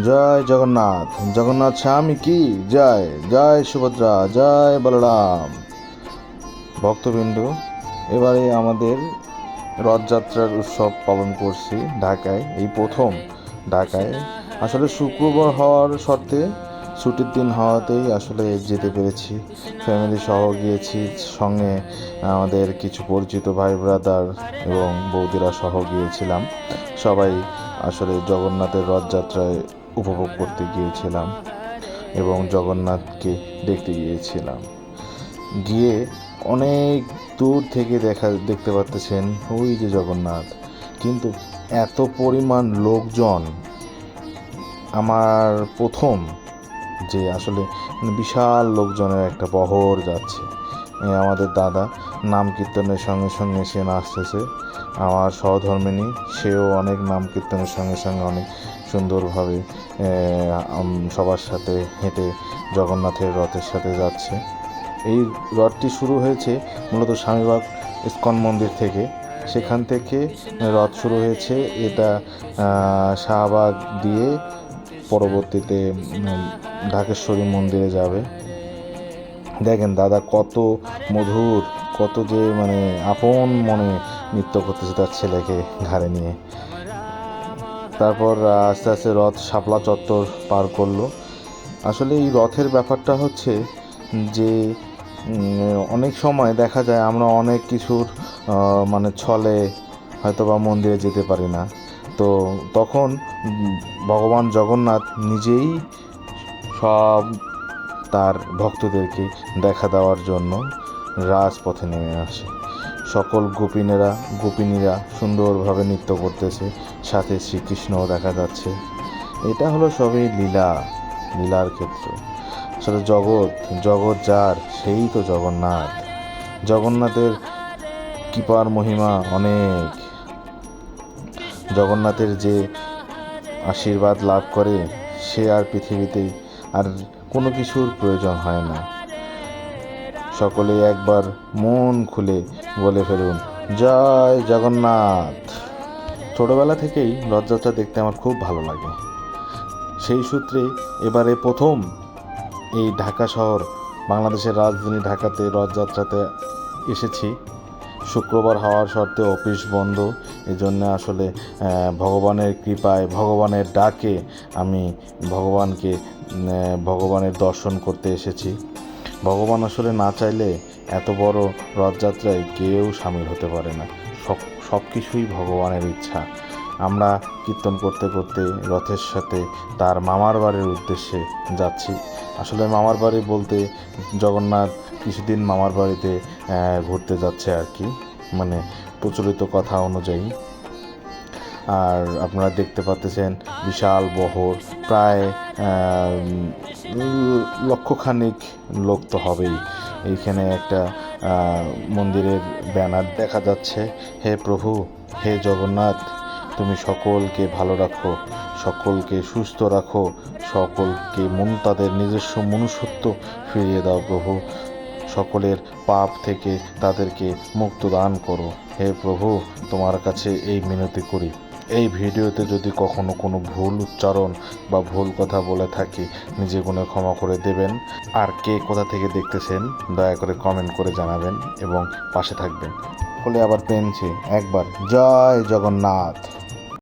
জয় জগন্নাথ। জগন্নাথ স্বামী কি জয়। জয় সুভদ্রা, জয় বলরাম। ভক্তবৃন্দ, এবারে আমাদের রথযাত্রার উৎসব পালন করছি ঢাকায়, এই প্রথম ঢাকায়। আসলে শুক্রবার হওয়ার শর্তে, ছুটির দিন হওয়াতেই আসলে যেতে পেরেছি। ফ্যামিলি সহ গিয়েছি, সঙ্গে আমাদের কিছু পরিচিত ভাই ব্রাদার এবং বৌদিরা সহ গিয়েছিলাম। সবাই আসলে জগন্নাথের রথযাত্রায় উপভোগ করতে গিয়েছিলাম এবং জগন্নাথকে দেখতে গিয়েছিলাম। গিয়ে অনেক দূর থেকে দেখতে পাচ্ছেন ওই যে জগন্নাথ, কিন্তু এত পরিমাণ লোকজন আমার প্রথম যে আসলে বিশাল লোকজনের একটা বহর যাচ্ছে। আমাদের দাদা নাম কীর্তনের সঙ্গে সঙ্গে সে নাচতেছে, আমার সহধর্মিণী সেও অনেক নাম কীর্তনের সঙ্গে সঙ্গে অনেক সুন্দরভাবে সবার সাথে হেঁটে জগন্নাথের রথের সাথে যাচ্ছে। এই রথটি শুরু হয়েছে মূলত স্বামীবাগ ইস্কন মন্দির থেকে, সেখান থেকে রথ শুরু হয়েছে। এটা শাহবাগ দিয়ে পরবর্তীতে ঢাকেশ্বরী মন্দিরে যাবে। দেখেন দাদা কত মধুর, কত যে আপন মনে নৃত্য করতেছে তার ছেলেকে ঘাড়ে নিয়ে। তারপর আস্তে আস্তে রথ শাপলা চত্বর পার করলো। আসলে এই রথের ব্যাপারটা হচ্ছে যে অনেক সময় দেখা যায় আমরা অনেক কিছুর ছলে হয়তো বা মন্দিরে যেতে পারি না, তো তখন ভগবান জগন্নাথ নিজেই সব তার ভক্তদেরকে দেখা দেওয়ার জন্য রাজপথে নেমে আসে। সকল গোপিনীরা সুন্দরভাবে নৃত্য করতেছে, সাথে শ্রীকৃষ্ণও দেখা যাচ্ছে। এটা হলো সবই লীলার ক্ষেত্র। আসলে জগৎ যার, সেই তো জগন্নাথের কৃপার মহিমা অনেক। জগন্নাথের যে আশীর্বাদ লাভ করে সে আর পৃথিবীতে আর কোনো কিছুর প্রয়োজন হয় না। সকলে একবার মন খুলে বলে ফেলুন, জয় জগন্নাথ। ছোটবেলা থেকেই রথযাত্রা দেখতে আমার খুব ভালো লাগে। সেই সূত্রে এবারে প্রথম এই ঢাকা শহর, বাংলাদেশের রাজধানী ঢাকাতে রথযাত্রাতে এসেছি। শুক্রবার হওয়ার সত্ত্বে অফিস বন্ধ, এই জন্য আসলে ভগবানের কৃপায়, ভগবানের ডাকে আমি ভগবানের দর্শন করতে এসেছি। ভগবান আসলে না চাইলে এত বড় রথযাত্রায় কেউ সামিল হতে পারে না। সব কিছুই ভগবানের ইচ্ছা। আমরা কীর্তন করতে করতে রথের সাথে তার মামার বাড়ির উদ্দেশ্যে যাচ্ছি। আসলে মামার বাড়ি বলতে জগন্নাথ কিছুদিন মামার বাড়িতে ঘুরতে যাচ্ছে আর কি, প্রচলিত কথা অনুযায়ী। আর আপনারা দেখতে পাচ্ছেন বিশাল বহর, প্রায় লক্ষখানিক লোক তো হবেই। এইখানে একটা মন্দিরের ব্যানার দেখা যাচ্ছে, হে প্রভু, হে জগন্নাথ, তুমি সকলকে ভালো রাখো, সকলকে সুস্থ রাখো, সকলকে তাদের নিজস্ব মনুষ্যত্ব ফিরিয়ে দাও প্রভু, সকলের পাপ থেকে তাদেরকে মুক্ত দান করো। হে প্রভু, তোমার কাছে এই মিনতি করি। এই ভিডিওতে যদি কখনো কোনো ভুল উচ্চারণ বা ভুল কথা বলে থাকি, নিজে গুণে ক্ষমা করে দেবেন। আর কে কোথা থেকে দেখতেছেন দয়া করে কমেন্ট করে জানাবেন এবং পাশে থাকবেন। বলে আবার পেনছি একবার, জয় জগন্নাথ।